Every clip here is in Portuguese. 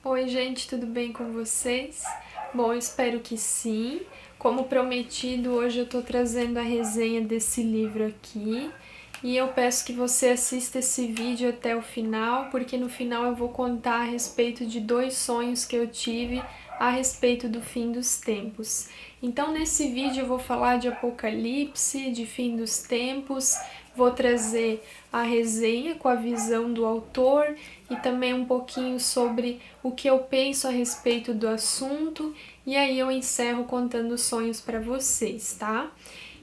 Oi, gente, tudo bem com vocês? Bom, eu espero que sim. Como prometido, hoje eu tô trazendo a resenha desse livro aqui e eu peço que você assista esse vídeo até o final, porque no final eu vou contar a respeito de 2 sonhos que eu tive a respeito do fim dos tempos. Então, nesse vídeo eu vou falar de Apocalipse, de fim dos tempos, vou trazer a resenha com a visão do autor e também um pouquinho sobre o que eu penso a respeito do assunto, e aí eu encerro contando sonhos para vocês, tá?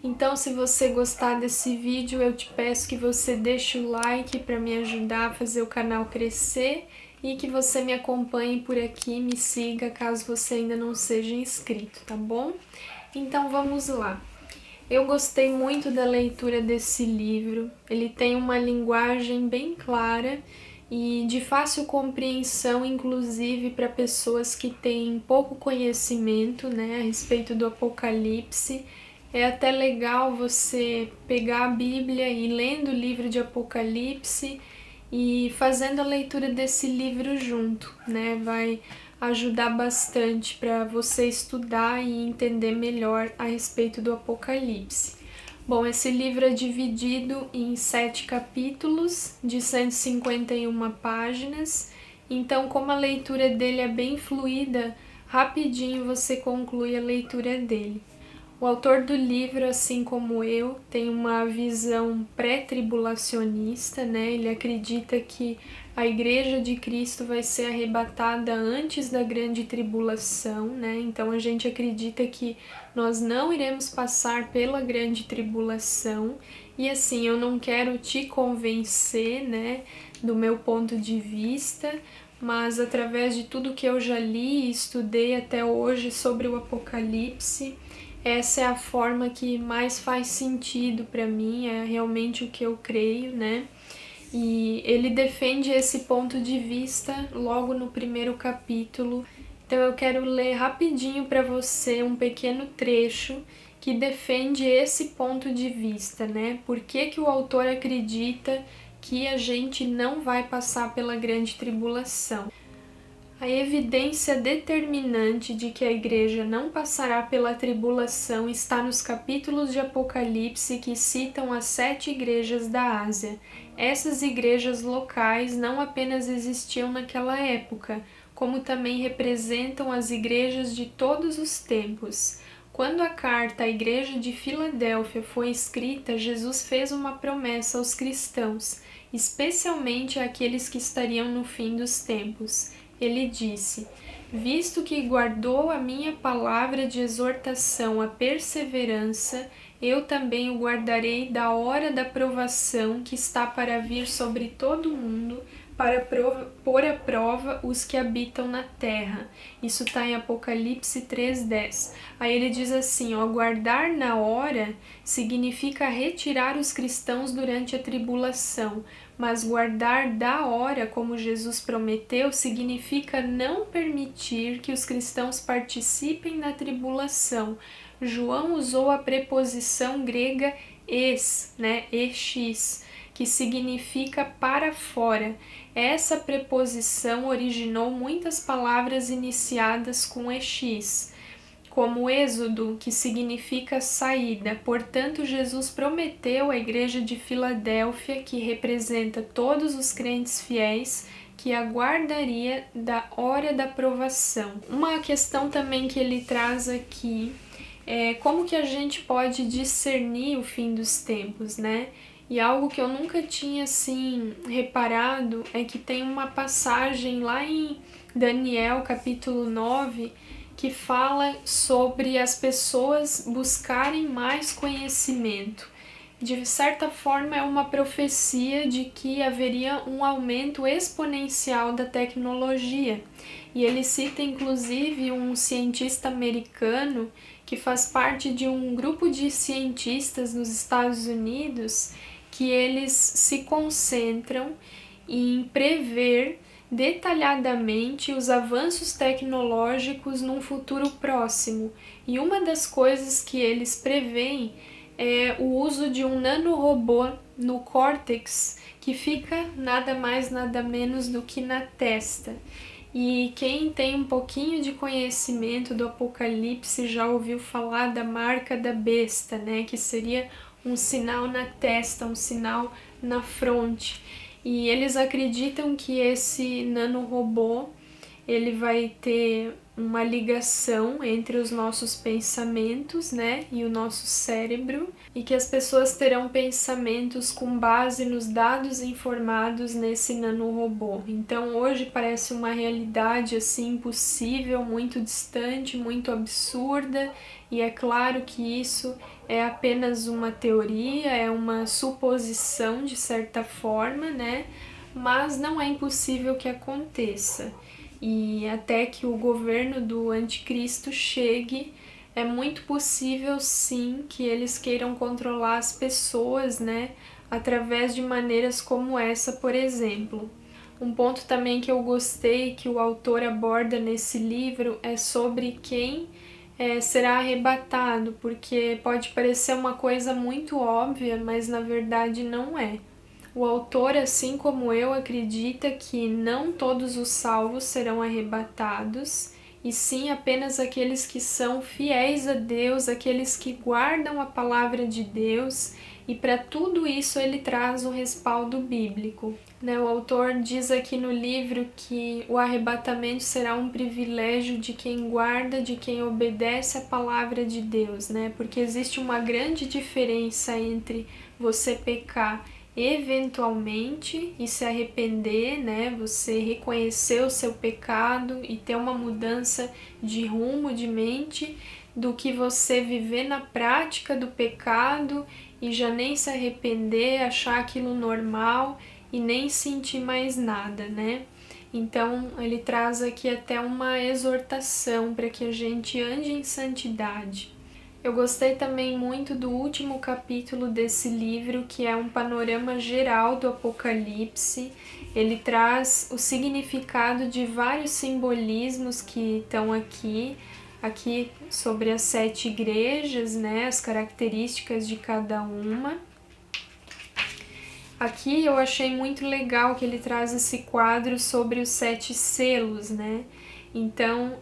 Então, se você gostar desse vídeo, eu te peço que você deixe o like para me ajudar a fazer o canal crescer e que você me acompanhe por aqui, me siga caso você ainda não seja inscrito, tá bom? Então vamos lá. Eu gostei muito da leitura desse livro, ele tem uma linguagem bem clara e de fácil compreensão, inclusive para pessoas que têm pouco conhecimento, né, a respeito do Apocalipse. É até legal você pegar a Bíblia e lendo o livro de Apocalipse e fazendo a leitura desse livro junto, né? Vai ajudar bastante para você estudar e entender melhor a respeito do Apocalipse. Bom, esse livro é dividido em 7 capítulos de 151 páginas, então como a leitura dele é bem fluida, rapidinho você conclui a leitura dele. O autor do livro, assim como eu, tem uma visão pré-tribulacionista, né? Ele acredita que a Igreja de Cristo vai ser arrebatada antes da grande tribulação, né? Então a gente acredita que nós não iremos passar pela grande tribulação. E assim, eu não quero te convencer, né, do meu ponto de vista, mas através de tudo que eu já li e estudei até hoje sobre o Apocalipse, essa é a forma que mais faz sentido para mim, é realmente o que eu creio, né? E ele defende esse ponto de vista logo no primeiro capítulo. Então eu quero ler rapidinho para você um pequeno trecho que defende esse ponto de vista, né? Por que que o autor acredita que a gente não vai passar pela grande tribulação? A evidência determinante de que a Igreja não passará pela tribulação está nos capítulos de Apocalipse que citam as 7 igrejas da Ásia. Essas igrejas locais não apenas existiam naquela época, como também representam as igrejas de todos os tempos. Quando a carta à Igreja de Filadélfia foi escrita, Jesus fez uma promessa aos cristãos, especialmente àqueles que estariam no fim dos tempos. Ele disse: visto que guardou a minha palavra de exortação à perseverança, eu também o guardarei da hora da provação que está para vir sobre todo o mundo, para pôr à prova os que habitam na terra. Isso está em Apocalipse 3:10. Aí ele diz assim, ó, guardar na hora significa retirar os cristãos durante a tribulação, mas guardar da hora, como Jesus prometeu, significa não permitir que os cristãos participem da tribulação. João usou a preposição grega ex, né, ex, que significa para fora. Essa preposição originou muitas palavras iniciadas com ex, como êxodo, que significa saída. Portanto, Jesus prometeu à igreja de Filadélfia, que representa todos os crentes fiéis, que aguardaria da hora da provação. Uma questão também que ele traz aqui é como que a gente pode discernir o fim dos tempos, né? E algo que eu nunca tinha assim reparado é que tem uma passagem lá em Daniel capítulo 9 que fala sobre as pessoas buscarem mais conhecimento. De certa forma, é uma profecia de que haveria um aumento exponencial da tecnologia. E ele cita inclusive um cientista americano que faz parte de um grupo de cientistas nos Estados Unidos que eles se concentram em prever detalhadamente os avanços tecnológicos num futuro próximo. E uma das coisas que eles preveem é o uso de um nanorobô no córtex que fica nada mais nada menos do que na testa. E quem tem um pouquinho de conhecimento do Apocalipse já ouviu falar da marca da besta, né? Que seria um sinal na testa, um sinal na fronte. E eles acreditam que esse nanorobô ele vai ter uma ligação entre os nossos pensamentos, né, e o nosso cérebro, e que as pessoas terão pensamentos com base nos dados informados nesse nanorobô. Então hoje parece uma realidade assim impossível, muito distante, muito absurda, e é claro que isso é apenas uma teoria, é uma suposição de certa forma, né? Mas não é impossível que aconteça. E até que o governo do anticristo chegue, é muito possível sim que eles queiram controlar as pessoas, né? Através de maneiras como essa, por exemplo. Um ponto também que eu gostei que o autor aborda nesse livro é sobre quem será arrebatado, porque pode parecer uma coisa muito óbvia, mas na verdade não é. O autor, assim como eu, acredita que não todos os salvos serão arrebatados, e sim apenas aqueles que são fiéis a Deus, aqueles que guardam a palavra de Deus, e para tudo isso ele traz um respaldo bíblico. O autor diz aqui no livro que o arrebatamento será um privilégio de quem guarda, de quem obedece a palavra de Deus, porque existe uma grande diferença entre você pecar eventualmente e se arrepender, você reconhecer o seu pecado e ter uma mudança de rumo, de mente, do que você viver na prática do pecado e já nem se arrepender, achar aquilo normal e nem sentir mais nada, Então ele traz aqui até uma exortação para que a gente ande em santidade. Eu gostei também muito do último capítulo desse livro, que é um panorama geral do Apocalipse. Ele traz o significado de vários simbolismos que estão aqui sobre as 7 igrejas, as características de cada uma. Aqui eu achei muito legal que ele traz esse quadro sobre os 7 selos, Então,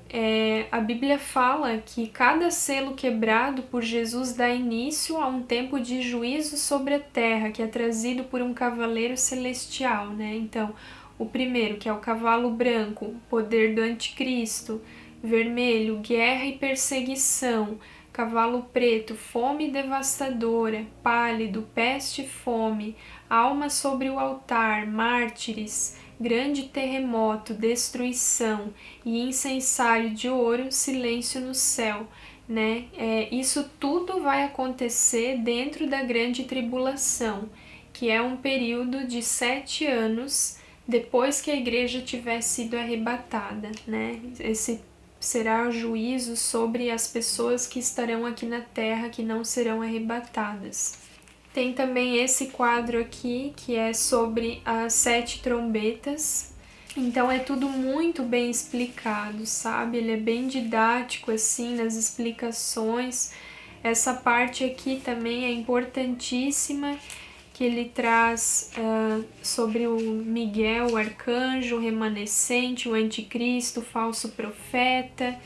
a Bíblia fala que cada selo quebrado por Jesus dá início a um tempo de juízo sobre a terra, que é trazido por um cavaleiro celestial, Então, o primeiro, que é o cavalo branco, poder do anticristo, vermelho, guerra e perseguição, cavalo preto, fome devastadora, pálido, peste e fome, alma sobre o altar, mártires, grande terremoto, destruição e incensário de ouro, silêncio no céu, Isso tudo vai acontecer dentro da grande tribulação, que é um período de 7 anos depois que a igreja tiver sido arrebatada, Esse será o juízo sobre as pessoas que estarão aqui na terra, que não serão arrebatadas. Tem também esse quadro aqui, que é sobre as 7 trombetas. Então é tudo muito bem explicado, sabe? Ele é bem didático, assim, nas explicações. Essa parte aqui também é importantíssima, que ele traz sobre o Miguel, o arcanjo, o remanescente, o anticristo, o falso profeta.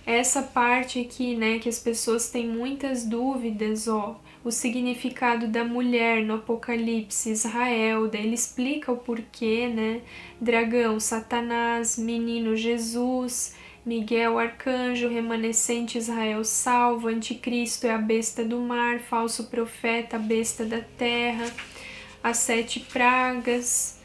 Essa parte aqui, que as pessoas têm muitas dúvidas, o significado da mulher no Apocalipse, Israel, daí ele explica o porquê, Dragão, Satanás, menino Jesus, Miguel, arcanjo, remanescente, Israel salvo, anticristo é a besta do mar, falso profeta, a besta da terra, as 7 pragas,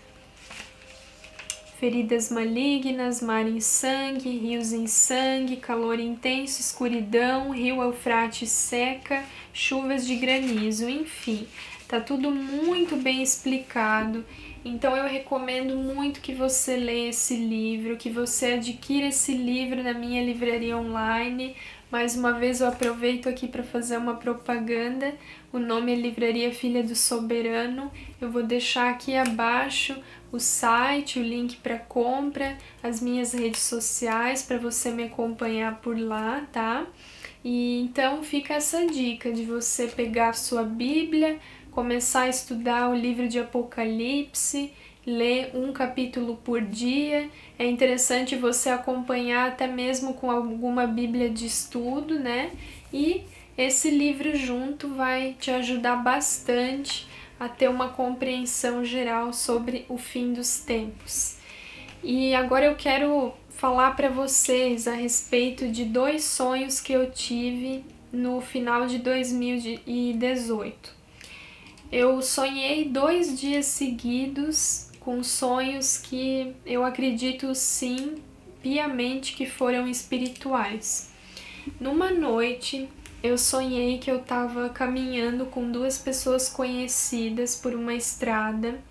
feridas malignas, mar em sangue, rios em sangue, calor intenso, escuridão, rio Eufrates seca, chuvas de granizo, enfim, tá tudo muito bem explicado. Então eu recomendo muito que você leia esse livro, que você adquira esse livro na minha livraria online. Mais uma vez eu aproveito aqui para fazer uma propaganda. O nome é Livraria Filha do Soberano. Eu vou deixar aqui abaixo o site, o link para compra, as minhas redes sociais para você me acompanhar por lá, tá? E então fica essa dica de você pegar a sua Bíblia, começar a estudar o livro de Apocalipse ler um capítulo por dia. É interessante você acompanhar até mesmo com alguma Bíblia de estudo, né? E esse livro junto vai te ajudar bastante a ter uma compreensão geral sobre o fim dos tempos. E agora eu quero falar para vocês a respeito de 2 sonhos que eu tive no final de 2018. Eu sonhei 2 dias seguidos com sonhos que eu acredito sim, piamente, que foram espirituais. Numa noite, eu sonhei que eu estava caminhando com 2 pessoas conhecidas por uma estrada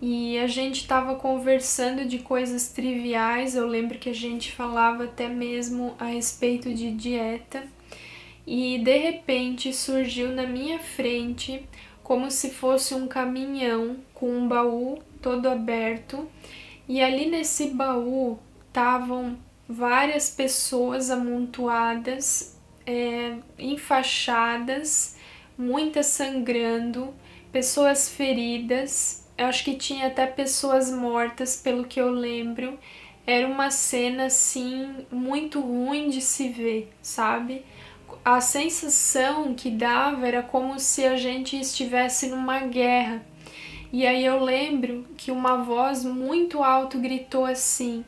e a gente estava conversando de coisas triviais. Eu lembro que a gente falava até mesmo a respeito de dieta e de repente surgiu na minha frente como se fosse um caminhão com um baú todo aberto e ali nesse baú estavam várias pessoas amontoadas, enfaixadas, muitas sangrando, pessoas feridas. Eu acho que tinha até pessoas mortas, pelo que eu lembro. Era uma cena, assim, muito ruim de se ver, sabe? A sensação que dava era como se a gente estivesse numa guerra. E aí eu lembro que uma voz muito alto gritou assim: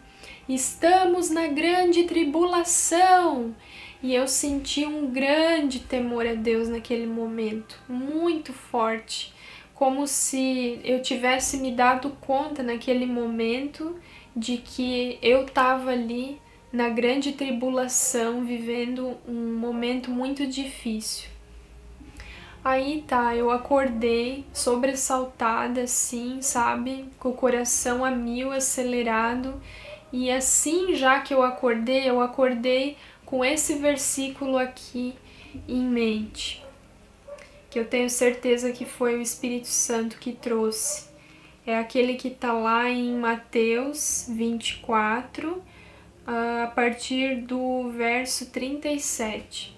"Estamos na grande tribulação!" E eu senti um grande temor a Deus naquele momento, muito forte, como se eu tivesse me dado conta naquele momento de que eu estava ali na grande tribulação, vivendo um momento muito difícil. Aí tá, eu acordei sobressaltada assim, sabe? Com o coração a mil, acelerado. E assim já que eu acordei com esse versículo aqui em mente, que eu tenho certeza que foi o Espírito Santo que trouxe. É aquele que tá lá em Mateus 24, a partir do verso 37.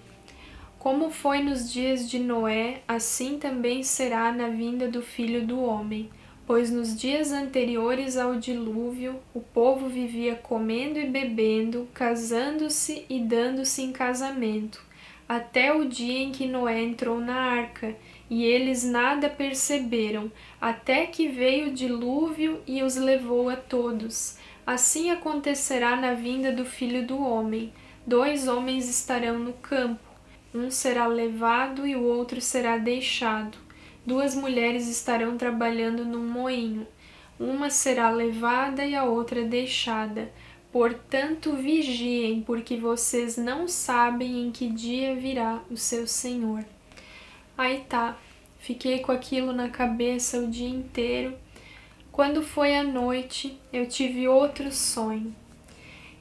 Como foi nos dias de Noé, assim também será na vinda do Filho do Homem. Pois nos dias anteriores ao dilúvio, o povo vivia comendo e bebendo, casando-se e dando-se em casamento, até o dia em que Noé entrou na arca, e eles nada perceberam, até que veio o dilúvio e os levou a todos. Assim acontecerá na vinda do Filho do Homem. 2 homens estarão no campo, um será levado e o outro será deixado. 2 mulheres estarão trabalhando num moinho, uma será levada e a outra deixada. Portanto, vigiem, porque vocês não sabem em que dia virá o seu Senhor. Aí tá, fiquei com aquilo na cabeça o dia inteiro. Quando foi à noite, eu tive outro sonho.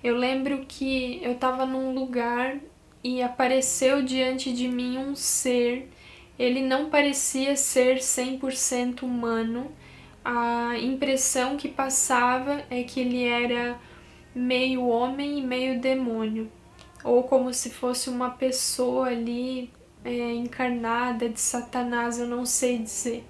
Eu lembro que eu estava num lugar e apareceu diante de mim um ser. Ele não parecia ser 100% humano. A impressão que passava é que ele era meio homem e meio demônio, ou como se fosse uma pessoa ali encarnada de Satanás, eu não sei dizer.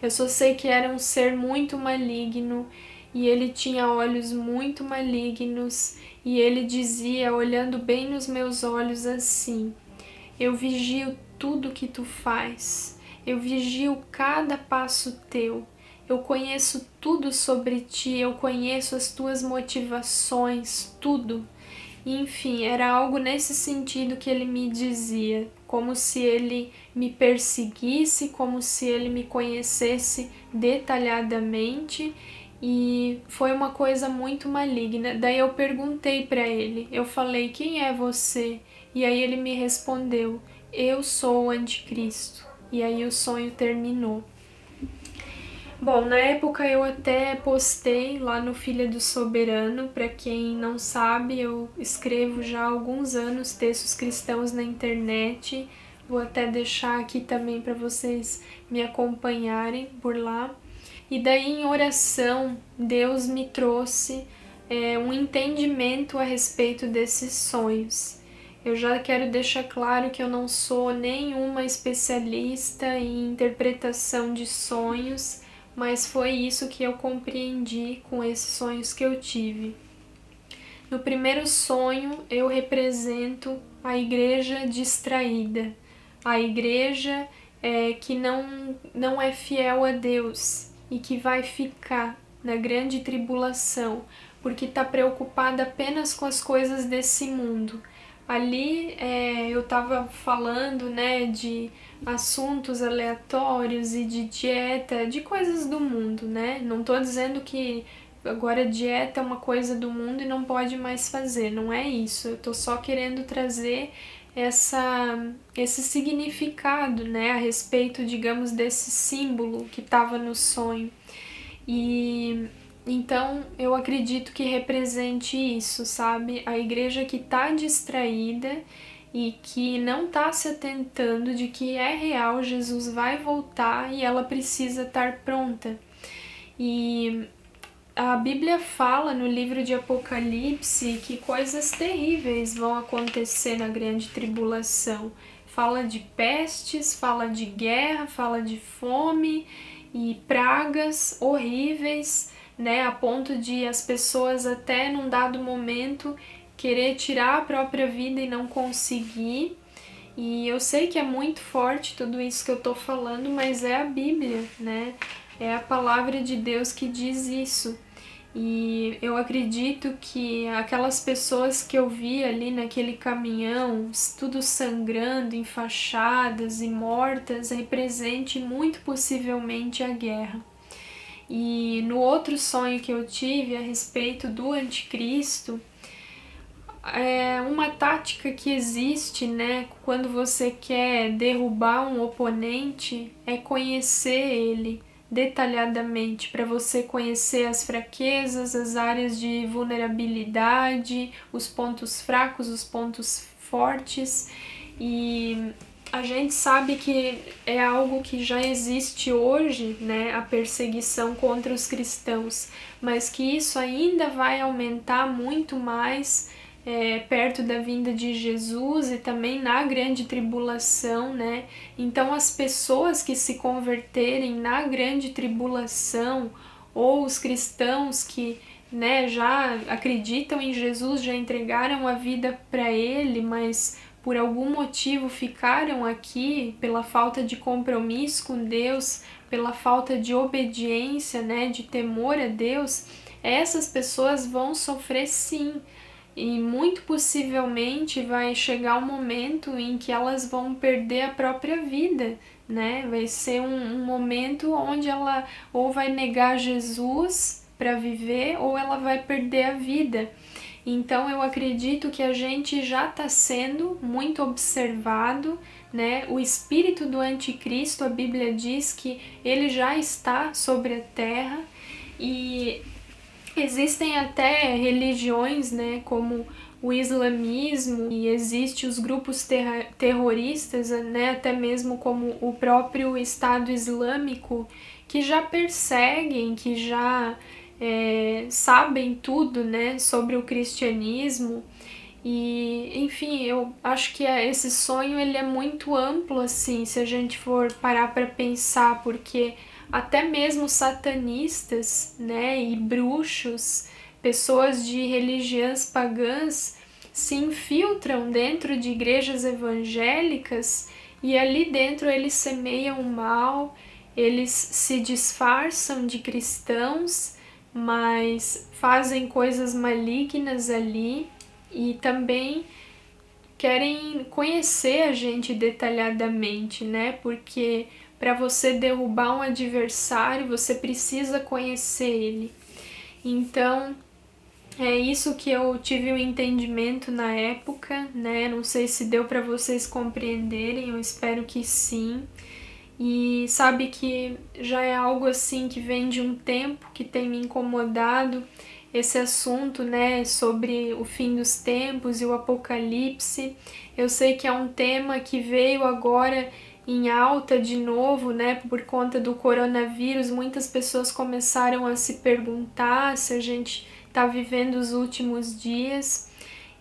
Eu só sei que era um ser muito maligno e ele tinha olhos muito malignos e ele dizia, olhando bem nos meus olhos assim: "Eu vigio tudo que tu faz, eu vigio cada passo teu, eu conheço tudo sobre ti, eu conheço as tuas motivações, tudo." Enfim, era algo nesse sentido que ele me dizia, como se ele me perseguisse, como se ele me conhecesse detalhadamente, e foi uma coisa muito maligna. Daí eu perguntei para ele, eu falei: "Quem é você?" E aí ele me respondeu: "Eu sou o anticristo." E aí o sonho terminou. Bom, na época eu até postei lá no Filha do Soberano. Para quem não sabe, eu escrevo já há alguns anos textos cristãos na internet. Vou até deixar aqui também para vocês me acompanharem por lá. E daí em oração, Deus me trouxe um entendimento a respeito desses sonhos. Eu já quero deixar claro que eu não sou nenhuma especialista em interpretação de sonhos, mas foi isso que eu compreendi com esses sonhos que eu tive. No primeiro sonho, eu represento a igreja distraída, a igreja que não é fiel a Deus e que vai ficar na grande tribulação, porque está preocupada apenas com as coisas desse mundo. Ali eu estava falando, né, de assuntos aleatórios e de dieta, de coisas do mundo, né? Não estou dizendo que agora dieta é uma coisa do mundo e não pode mais fazer, não é isso. Eu estou só querendo trazer esse significado, né, a respeito, digamos, desse símbolo que estava no sonho. E então eu acredito que represente isso, sabe? A igreja que está distraída e que não está se atentando de que é real, Jesus vai voltar e ela precisa estar pronta. E a Bíblia fala no livro de Apocalipse que coisas terríveis vão acontecer na grande tribulação. Fala de pestes, fala de guerra, fala de fome e pragas horríveis, né, a ponto de as pessoas até num dado momento querer tirar a própria vida e não conseguir. E eu sei que é muito forte tudo isso que eu tô falando, mas é a Bíblia, né? É a palavra de Deus que diz isso. E eu acredito que aquelas pessoas que eu vi ali naquele caminhão, tudo sangrando, enfaixadas e mortas, represente muito possivelmente a guerra. E no outro sonho que eu tive a respeito do anticristo, é uma tática que existe, né, quando você quer derrubar um oponente, é conhecer ele detalhadamente, para você conhecer as fraquezas, as áreas de vulnerabilidade, os pontos fracos, os pontos fortes. E a gente sabe que é algo que já existe hoje, né, a perseguição contra os cristãos, mas que isso ainda vai aumentar muito mais perto da vinda de Jesus e também na grande tribulação, né? Então as pessoas que se converterem na grande tribulação, ou os cristãos que, né, já acreditam em Jesus, já entregaram a vida para ele, mas por algum motivo ficaram aqui pela falta de compromisso com Deus, pela falta de obediência, né, de temor a Deus, essas pessoas vão sofrer sim. E muito possivelmente vai chegar um momento em que elas vão perder a própria vida, né? Vai ser um momento onde ela ou vai negar Jesus para viver ou ela vai perder a vida. Então eu acredito que a gente já está sendo muito observado, né? O espírito do anticristo, a Bíblia diz que ele já está sobre a terra e existem até religiões, né, como o islamismo, e existem os grupos terroristas, né, até mesmo como o próprio Estado Islâmico, que já perseguem, que já sabem tudo, né, sobre o cristianismo. E, enfim, eu acho que esse sonho ele é muito amplo, assim, se a gente for parar para pensar, porque até mesmo satanistas, né, e bruxos, pessoas de religiões pagãs, se infiltram dentro de igrejas evangélicas e ali dentro eles semeiam o mal, eles se disfarçam de cristãos, mas fazem coisas malignas ali e também querem conhecer a gente detalhadamente, né? Porque para você derrubar um adversário, você precisa conhecer ele. Então, é isso que eu tive o entendimento na época, né? Não sei se deu para vocês compreenderem, eu espero que sim. E sabe que já é algo assim que vem de um tempo que tem me incomodado, esse assunto, né, sobre o fim dos tempos e o apocalipse. Eu sei que é um tema que veio agora em alta de novo, né, por conta do coronavírus. Muitas pessoas começaram a se perguntar se a gente está vivendo os últimos dias.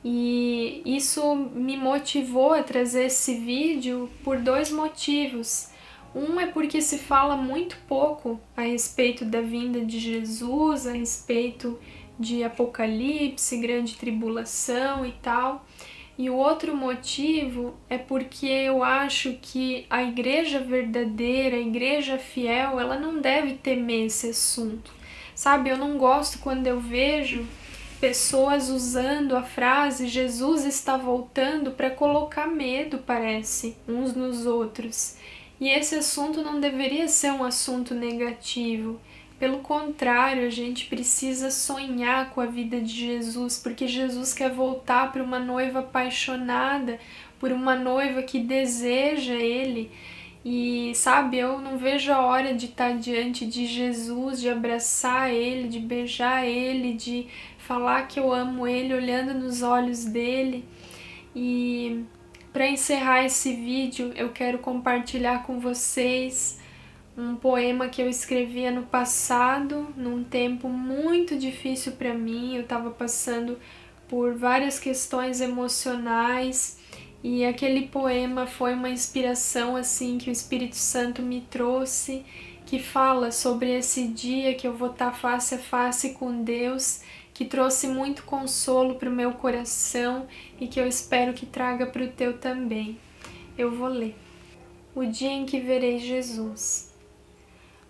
E isso me motivou a trazer esse vídeo por dois motivos. Um é porque se fala muito pouco a respeito da vinda de Jesus, a respeito de Apocalipse, grande tribulação e tal. E o outro motivo é porque eu acho que a igreja verdadeira, a igreja fiel, ela não deve temer esse assunto. Sabe, eu não gosto quando eu vejo pessoas usando a frase Jesus está voltando para colocar medo, parece, uns nos outros. E esse assunto não deveria ser um assunto negativo. Pelo contrário, a gente precisa sonhar com a vida de Jesus, porque Jesus quer voltar para uma noiva apaixonada, por uma noiva que deseja Ele. E sabe, eu não vejo a hora de estar diante de Jesus, de abraçar Ele, de beijar Ele, de falar que eu amo Ele olhando nos olhos dele. E para encerrar esse vídeo, eu quero compartilhar com vocês um poema que eu escrevi ano passado, num tempo muito difícil para mim. Eu estava passando por várias questões emocionais e aquele poema foi uma inspiração assim que o Espírito Santo me trouxe, que fala sobre esse dia que eu vou estar face a face com Deus, que trouxe muito consolo para o meu coração e que eu espero que traga para o teu também. Eu vou ler. O dia em que verei Jesus.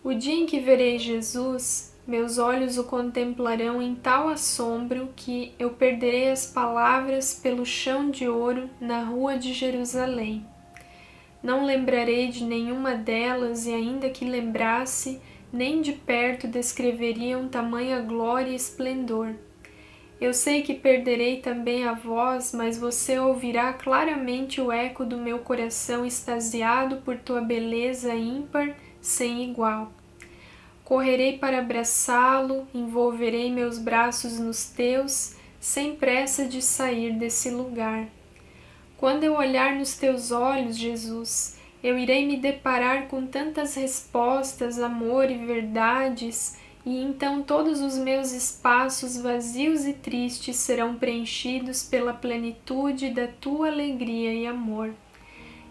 O dia em que verei Jesus, meus olhos o contemplarão em tal assombro que eu perderei as palavras pelo chão de ouro na rua de Jerusalém. Não lembrarei de nenhuma delas e ainda que lembrasse, nem de perto descreveriam tamanha glória e esplendor. Eu sei que perderei também a voz, mas você ouvirá claramente o eco do meu coração extasiado por tua beleza ímpar, sem igual. Correrei para abraçá-lo, envolverei meus braços nos teus, sem pressa de sair desse lugar. Quando eu olhar nos teus olhos, Jesus, eu irei me deparar com tantas respostas, amor e verdades, e então todos os meus espaços vazios e tristes serão preenchidos pela plenitude da tua alegria e amor.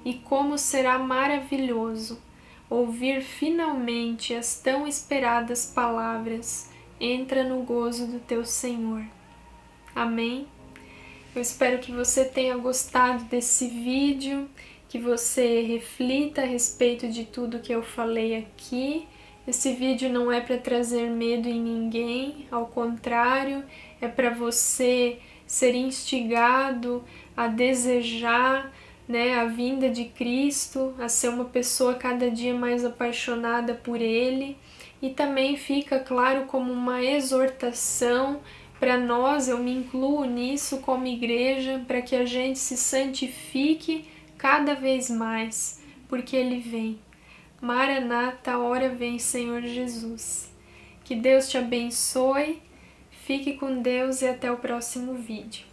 E como será maravilhoso ouvir finalmente as tão esperadas palavras: entra no gozo do teu Senhor. Amém? Eu espero que você tenha gostado desse vídeo, que você reflita a respeito de tudo que eu falei aqui. Esse vídeo não é para trazer medo em ninguém, ao contrário, é para você ser instigado a desejar, a vinda de Cristo, a ser uma pessoa cada dia mais apaixonada por Ele. E também fica claro como uma exortação para nós, eu me incluo nisso como igreja, para que a gente se santifique cada vez mais, porque Ele vem. Maranata, a hora vem, Senhor Jesus. Que Deus te abençoe, fique com Deus e até o próximo vídeo.